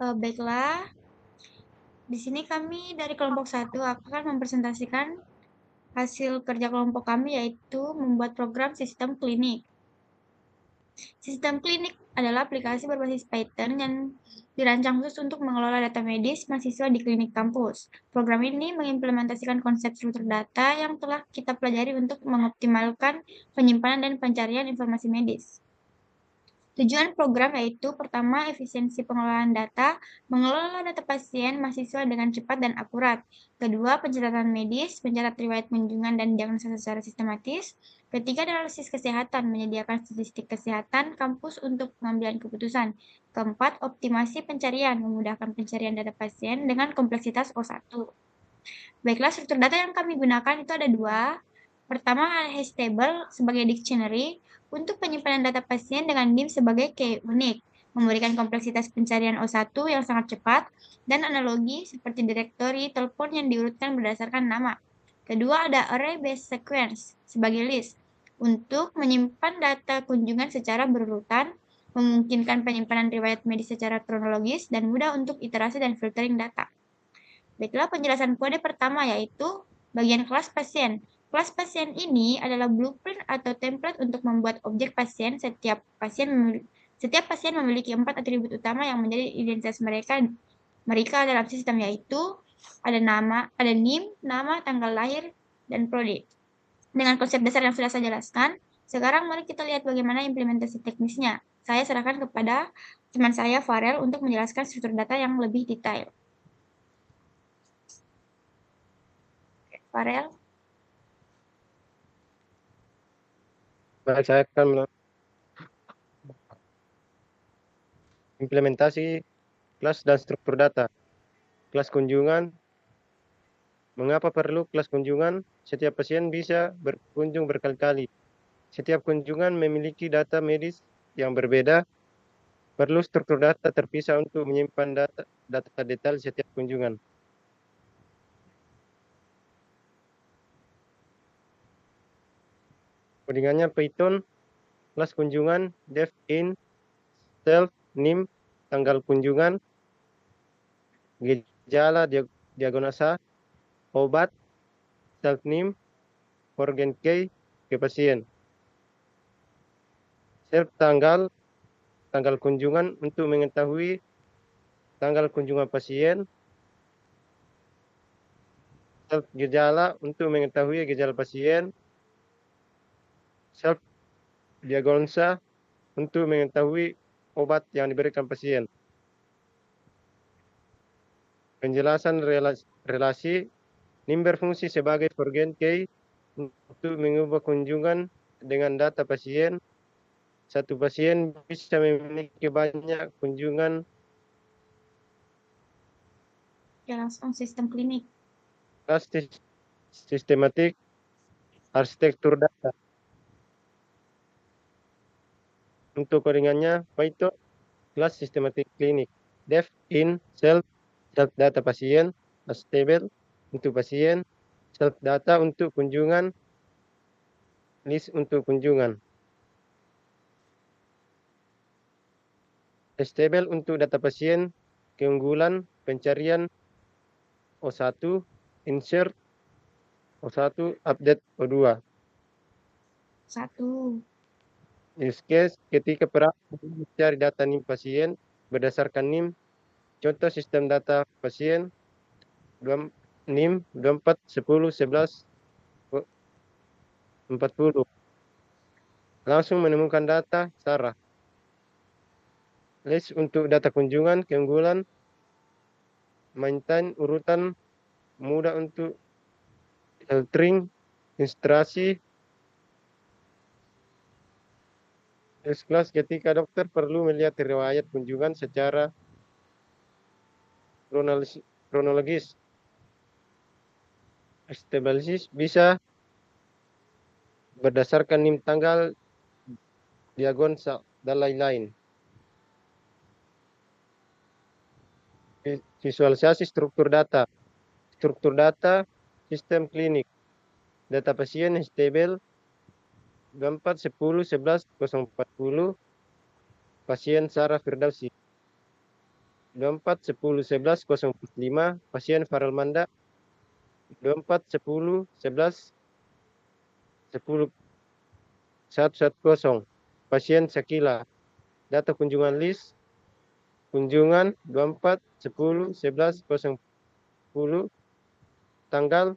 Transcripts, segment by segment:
Baiklah, di sini kami dari kelompok 1 akan mempresentasikan hasil kerja kelompok kami, yaitu membuat program sistem klinik. Sistem klinik adalah aplikasi berbasis Python yang dirancang khusus untuk mengelola data medis mahasiswa di klinik kampus. Program ini mengimplementasikan konsep struktur data yang telah kita pelajari untuk mengoptimalkan penyimpanan dan pencarian informasi medis. Tujuan program yaitu pertama, efisiensi pengelolaan data, mengelola data pasien mahasiswa dengan cepat dan akurat. Kedua, pencatatan medis, mencatat riwayat kunjungan dan diagnosa secara sistematis. Ketiga, analisis kesehatan, menyediakan statistik kesehatan kampus untuk pengambilan keputusan. Keempat, optimasi pencarian, memudahkan pencarian data pasien dengan kompleksitas O1. Baiklah, struktur data yang kami gunakan itu ada dua. Pertama, hash table sebagai dictionary untuk penyimpanan data pasien dengan NIM sebagai key unik, memberikan kompleksitas pencarian O1 yang sangat cepat, dan analogi seperti direktori telepon yang diurutkan berdasarkan nama. Kedua, ada array based sequence sebagai list untuk menyimpan data kunjungan secara berurutan, memungkinkan penyimpanan riwayat medis secara kronologis, dan mudah untuk iterasi dan filtering data. Baiklah, penjelasan kode pertama yaitu bagian kelas pasien. Kelas pasien ini adalah blueprint atau template untuk membuat objek pasien. Setiap pasien memiliki 4 atribut utama yang menjadi identitas mereka dalam sistem, yaitu ada nama, ada NIM, nama, tanggal lahir, dan prodi. Dengan konsep dasar yang sudah saya jelaskan, sekarang mari kita lihat bagaimana implementasi teknisnya. Saya serahkan kepada teman saya, Farel, untuk menjelaskan struktur data yang lebih detail. Farel? Baik, saya akan implementasi kelas dan struktur data. Kelas kunjungan. Mengapa perlu kelas kunjungan? Setiap pasien bisa berkunjung berkali-kali. Setiap kunjungan memiliki data medis yang berbeda. Perlu struktur data terpisah untuk menyimpan data detail setiap kunjungan. Codingannya Python, kelas kunjungan, def in, self, nim, tanggal kunjungan, gejala, diagnosa, obat, self nim, organ key, ke pasien. Self tanggal kunjungan untuk mengetahui tanggal kunjungan pasien. Self gejala untuk mengetahui gejala pasien. Self diagnosa untuk mengetahui obat yang diberikan pasien. Penjelasan relasi, NIM berfungsi sebagai forget key untuk mengubah kunjungan dengan data pasien. Satu pasien bisa memiliki banyak kunjungan. Ya, langsung sistem klinik. Kelas sistematik, arsitektur data. Untuk codingannya Python, kelas sistematik klinik, def in, self data pasien, table untuk pasien, self data untuk kunjungan, list untuk kunjungan. Table untuk data pasien, keunggulan, pencarian, O1, insert, O1, update O2. Satu. Use case, ketika mencari data NIM pasien berdasarkan NIM, contoh sistem data pasien, NIM 24, 10, 11, 40. Langsung menemukan data Sarah. List untuk data kunjungan, keunggulan, maintain urutan, mudah untuk filtering, ilustrasi. Kelas ketika dokter perlu melihat riwayat kunjungan secara kronologis. Establishes bisa berdasarkan NIM tanggal, diagnosa, dan lain-lain. Visualisasi struktur data. Struktur data, sistem klinik. Data pasien stable 24, 10, 11, 040. Pasien Sarah Firdausi. 24 10 11 045 pasien Farelmanda, 24 10 11 10 110 pasien Sakila. Data kunjungan list kunjungan 24 10 11 010 tanggal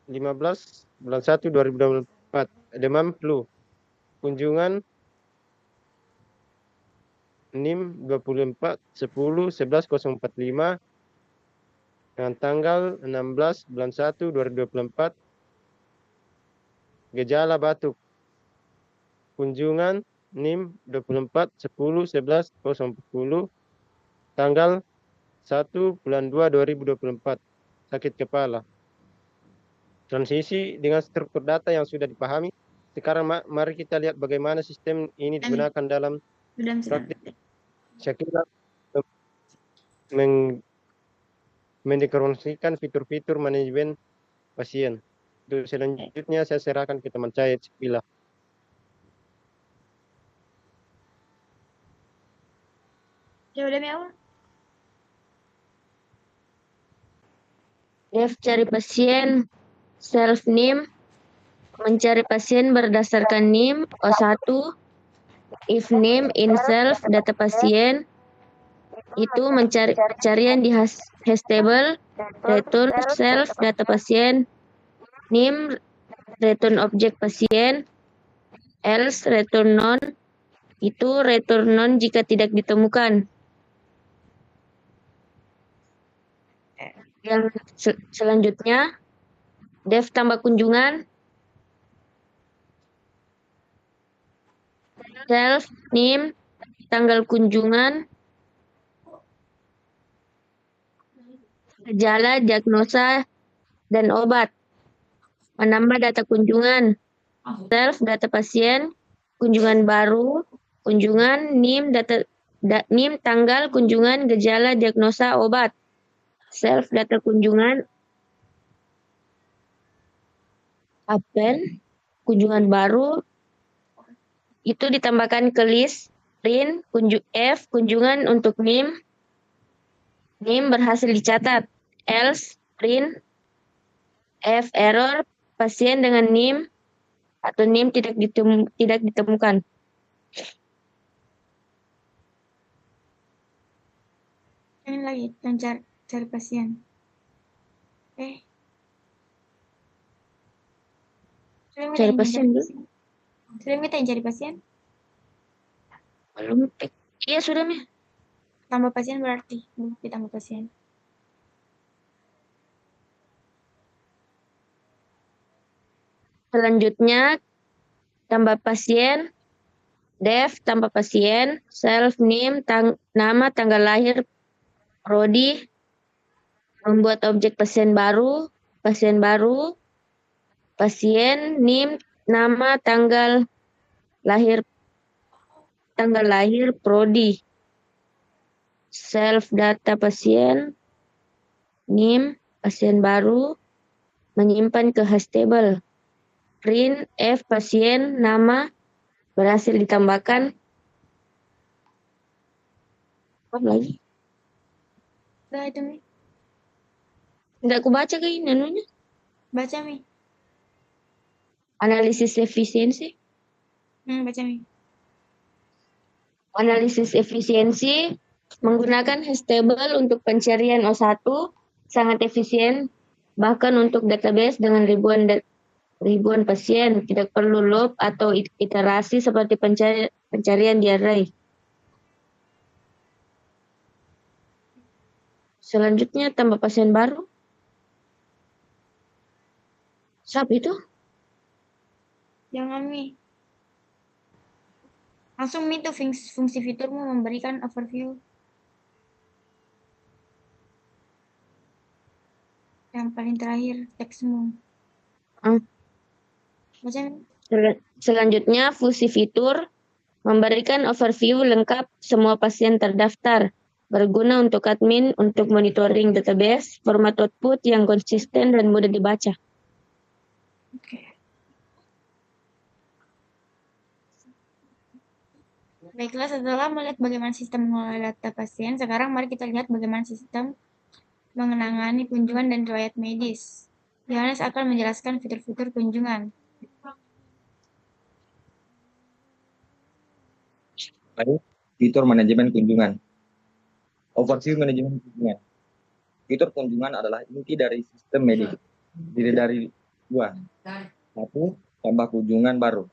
15 bulan 1 2024. Demam flu. Kunjungan NIM 24 10 11 045 dengan tanggal 16 bulan 1 2024. Gejala batuk. Kunjungan NIM 24 10 11 040 tanggal 1 bulan 2 2024. Sakit kepala. Transisi dengan struktur data yang sudah dipahami. Sekarang mari kita lihat bagaimana sistem ini digunakan dalam praktik. Sakila mendeklarasikan fitur-fitur manajemen pasien. Untuk selanjutnya saya serahkan ke teman saya, Sakila. Ya udah Mel. Dev cari pasien, self name, mencari pasien berdasarkan NIM O1, if name in self data pasien, itu mencari pencarian di hash table, return self data pasien, NIM return objek pasien, else return none, itu return none jika tidak ditemukan. Yang selanjutnya, dev tambah kunjungan, self name, tanggal kunjungan, gejala, diagnosa, dan obat. Menambah data kunjungan, self data pasien, kunjungan baru, kunjungan, NIM, NIM, tanggal, kunjungan, gejala, diagnosa, obat. Self data kunjungan, append, kunjungan baru, itu ditambahkan ke list, print, F, kunjungan untuk NIM, NIM berhasil dicatat, else, print, F, error, pasien dengan NIM atau NIM tidak ditemukan. Ini lagi cari pasien. Cari pasien dulu. Sudah minta cari pasien? Belum. Iya sudah nih. Tambah pasien berarti ditambah pasien. Selanjutnya tambah pasien, dev tambah pasien, self name, nama, tanggal lahir, prodi, membuat objek pasien baru, pasien, name, nama, tanggal lahir, prodi, self data pasien, name, pasien baru, menyimpan ke hash table, print, F, pasien, nama, berhasil ditambahkan. Apa lagi? Udah itu Mi. Nggak aku baca kayak ini anunya. Baca Mi. Analisis efisiensi. Baca Mi. Analisis efisiensi menggunakan hash table untuk pencarian O1 sangat efisien, bahkan untuk database dengan ribuan pasien tidak perlu loop atau iterasi seperti pencarian di array. Selanjutnya tambah pasien baru. Siapa itu? Jangan Mi. Langsung Mi tuh fungsi fiturmu memberikan overview. Yang paling terakhir teksmu. Baca Mi. Selanjutnya fungsi fitur memberikan overview lengkap semua pasien terdaftar, berguna untuk admin untuk monitoring database, format output yang konsisten dan mudah dibaca. Oke. Baiklah, setelah melihat bagaimana sistem mengelola data pasien, sekarang mari kita lihat bagaimana sistem mengenangani kunjungan dan riwayat medis. Yohanes akan menjelaskan fitur-fitur kunjungan. Baik, fitur manajemen kunjungan. Overview manajemen kunjungan. Fitur kunjungan adalah inti dari sistem medis. Terdiri dari dua. Satu, tambah kunjungan baru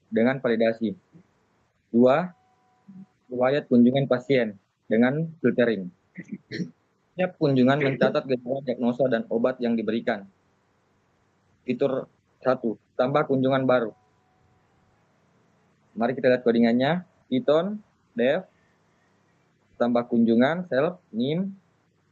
dengan validasi. Dua, riwayat kunjungan pasien dengan filtering. Setiap kunjungan mencatat gejala, diagnosa, dan obat yang diberikan. Fitur 1, tambah kunjungan baru. Mari kita lihat codingannya. Python, dev, tambah kunjungan, self, NIM,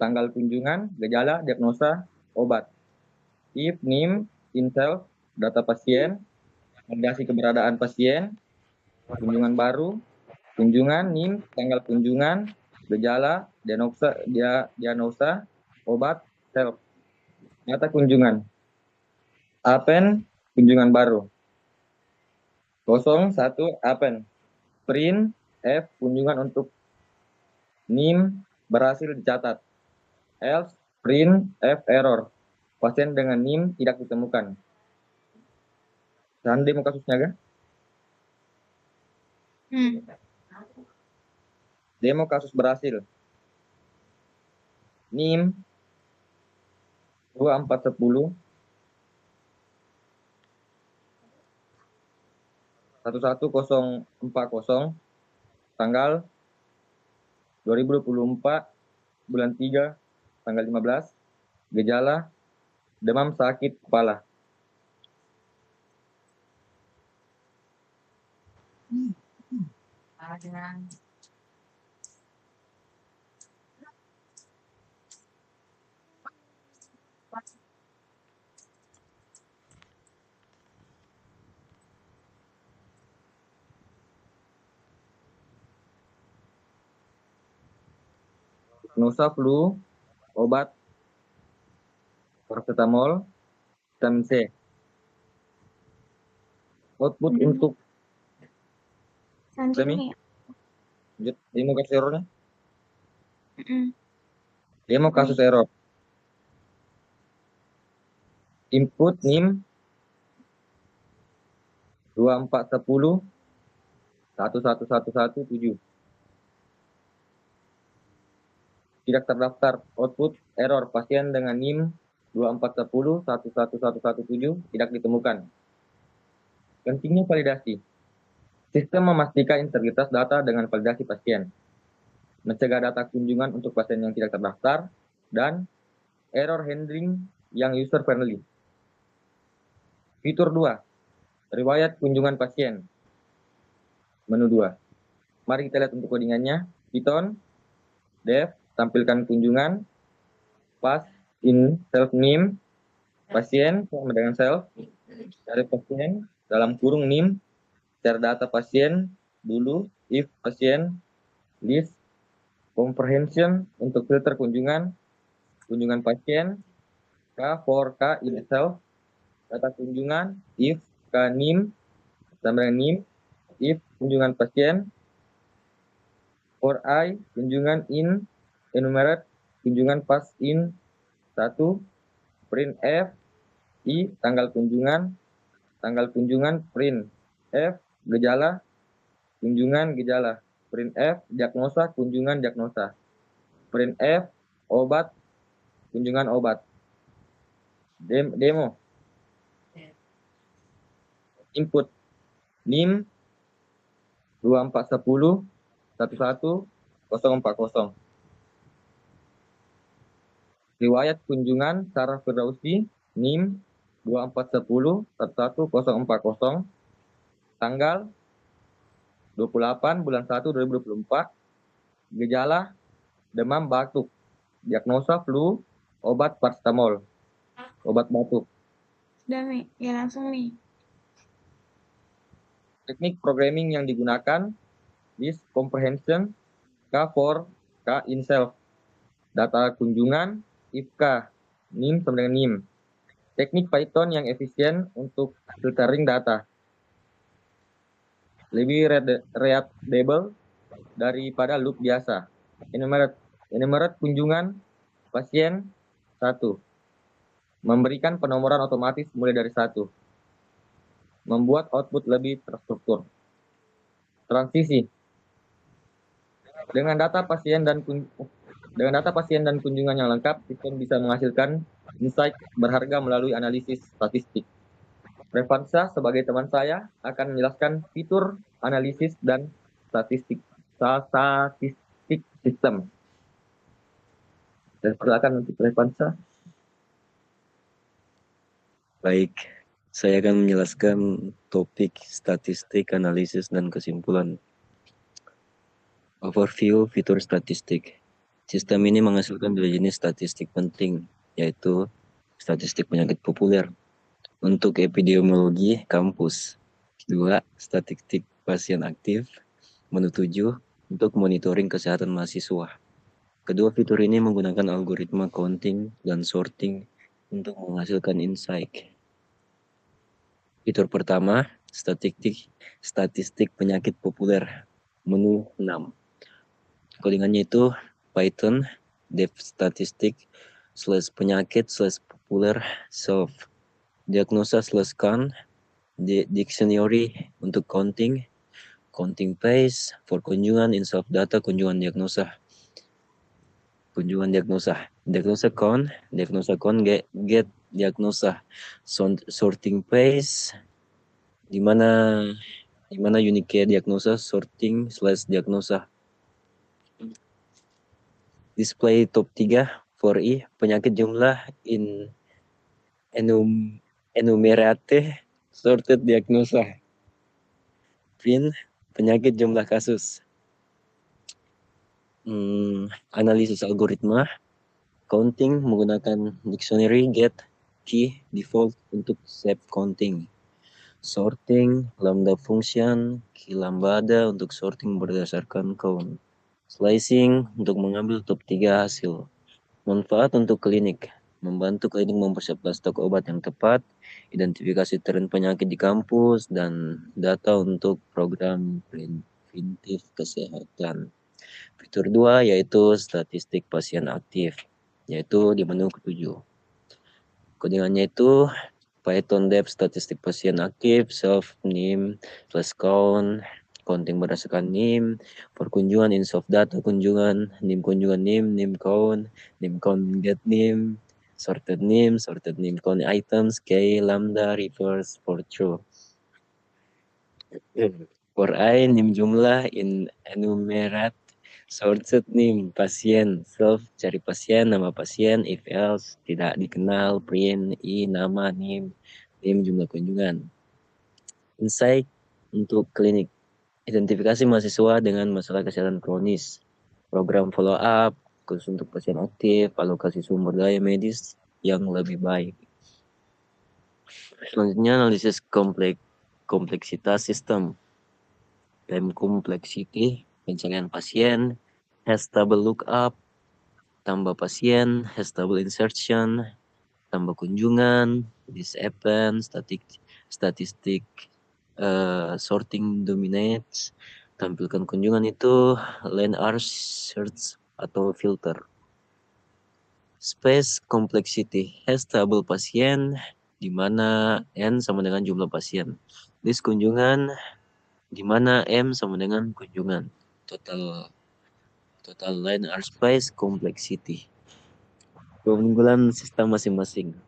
tanggal kunjungan, gejala, diagnosa, obat. If, NIM, in self, data pasien, validasi keberadaan pasien, kunjungan baru, kunjungan, NIM, tanggal kunjungan, gejala, diagnosa, obat, self. Data kunjungan. Append, kunjungan baru. 01, append. Print, F, kunjungan untuk NIM berhasil dicatat. Else, print, F, error. Pasien dengan NIM tidak ditemukan. Dan demo kasusnya kan? Demo kasus berhasil. NIM 2410 11040 tanggal 2024 bulan 3 tanggal 15, gejala demam sakit kepala. Diagnosa flu, obat paracetamol, vitamin C. Output untuk Selanjutnya. demo kasus errornya. Mm-mm. Demo kasus error. Input NIM 2410 11117. Tidak terdaftar. Output error, pasien dengan NIM 2410 11117 tidak ditemukan. Pentingnya validasi. Sistem memastikan integritas data dengan validasi pasien, mencegah data kunjungan untuk pasien yang tidak terdaftar, dan error handling yang user friendly. Fitur 2, riwayat kunjungan pasien. Menu 2. Mari kita lihat untuk codingannya. Python, dev, tampilkan kunjungan, pass in self name, pasien sama dengan self, dari pasien dalam kurung NIM, share data pasien dulu, if pasien, list, comprehension untuk filter kunjungan pasien, K for K in itself, data kunjungan, if K NIM, sama dengan NIM, if kunjungan pasien, for I, kunjungan in, enumerate, kunjungan pas in, 1, print F, I, tanggal kunjungan, print F, gejala, kunjungan, gejala, print F, diagnosa, kunjungan, diagnosa, print F, obat, kunjungan, obat. Demo. Input NIM 2410 11040. Riwayat kunjungan Sarah Firdausi NIM 2410 11040 tanggal 28 bulan 1 2024, gejala demam batuk, diagnosa flu, obat paracetamol, obat batuk. Sudah, Mi. Ya, langsung, Mi. Teknik programming yang digunakan is comprehension, K for K in self, data kunjungan, if K, NIM sama dengan NIM. Teknik Python yang efisien untuk filtering data. lebih readable daripada loop biasa. Enumerate kunjungan pasien 1. Memberikan penomoran otomatis mulai dari 1. Membuat output lebih terstruktur. Transisi. Dengan data pasien dan kunjungan yang lengkap, sistem bisa menghasilkan insight berharga melalui analisis statistik. Revansa sebagai teman saya akan menjelaskan fitur analisis dan statistik sistem. Dan silakan untuk Revansa. Baik, saya akan menjelaskan topik statistik, analisis, dan kesimpulan. Overview fitur statistik. Sistem ini menghasilkan 2 jenis statistik penting, yaitu statistik penyakit populer untuk epidemiologi kampus. 2. Statistik pasien aktif. Menu 7 untuk monitoring kesehatan mahasiswa. Kedua fitur ini menggunakan algoritma counting dan sorting untuk menghasilkan insight. Fitur pertama, statistik penyakit populer. Menu 6. Codingannya itu Python dev statistik /penyakit/populer self diagnosa /can dictionary untuk counting pace for kunjungan in self data kunjungan diagnosa count get diagnosa sorting pace di mana unique diagnosa sorting /diagnosa. Display top 3 for penyakit jumlah in enumerate sorted diagnosa. Print penyakit jumlah kasus. Analisis algoritma counting menggunakan dictionary get key default untuk save counting. Sorting lambda function key lambda untuk sorting berdasarkan count. Slicing untuk mengambil top 3 hasil. Manfaat untuk klinik. Membantu klinik mempersiapkan stok obat yang tepat, identifikasi tren penyakit di kampus, dan data untuk program preventif kesehatan. Fitur 2 yaitu statistik pasien aktif, yaitu di menu ke-7. Codingannya itu Python dev statistik pasien aktif, self name /count, counting berdasarkan name, for kunjungan in soft data kunjungan name count get name, sorted name count items, k lambda reverse for true. For I name jumlah in enumerate sorted name pasien, self cari pasien, nama pasien, if else tidak dikenal, print nama name jumlah kunjungan. Insight untuk klinik. Identifikasi mahasiswa dengan masalah kesehatan kronis, program follow up khusus untuk pasien aktif, alokasi sumber daya medis yang lebih baik. Selanjutnya analisis kompleksitas sistem. Time complexity, pencarian pasien, hash table lookup, tambah pasien, hash table insertion, tambah kunjungan, this event, statistik sorting dominates, tampilkan kunjungan itu line arch search atau filter. Space complexity, hash table pasien di mana n sama dengan jumlah pasien. List kunjungan di mana m sama dengan kunjungan. Total line arch space complexity. Keunggulan sistem masing-masing.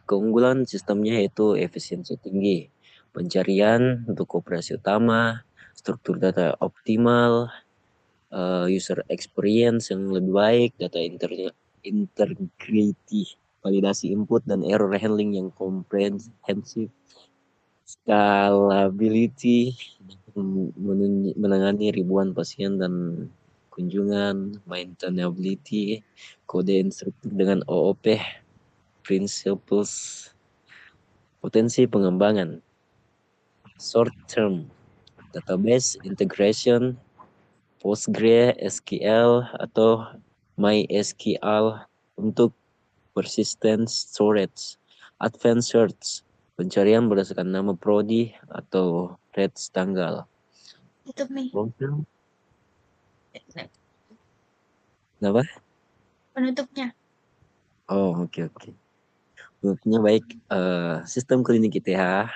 Keunggulan sistemnya yaitu efisiensi tinggi, pencarian untuk operasi utama, struktur data optimal, user experience yang lebih baik, data integrity, validasi input dan error handling yang komprehensif, scalability, menangani ribuan pasien dan kunjungan, maintainability, kode instruktur dengan OOP, principles, potensi pengembangan, short term, database integration, PostgreSQL atau MySQL untuk persistent storage, advanced search, Pencarian berdasarkan nama prodi atau rate tanggal. Tutup nih. Mungkin apa? Penutupnya. Oh, oke. Menurutnya baik, sistem klinik ITH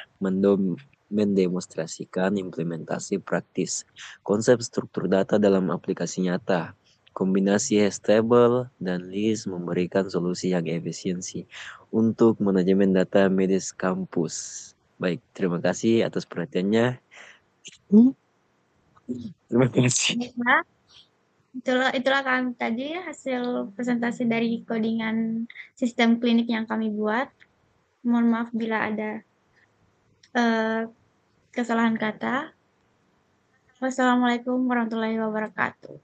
mendemonstrasikan implementasi praktis konsep struktur data dalam aplikasi nyata. Kombinasi hash table dan list memberikan solusi yang efisiensi untuk manajemen data medis kampus. Baik, terima kasih atas perhatiannya. Terima kasih. Ya, itulah kami tadi hasil presentasi dari codingan sistem klinik yang kami buat. Mohon maaf bila ada kesalahan kata. Wassalamualaikum warahmatullahi wabarakatuh.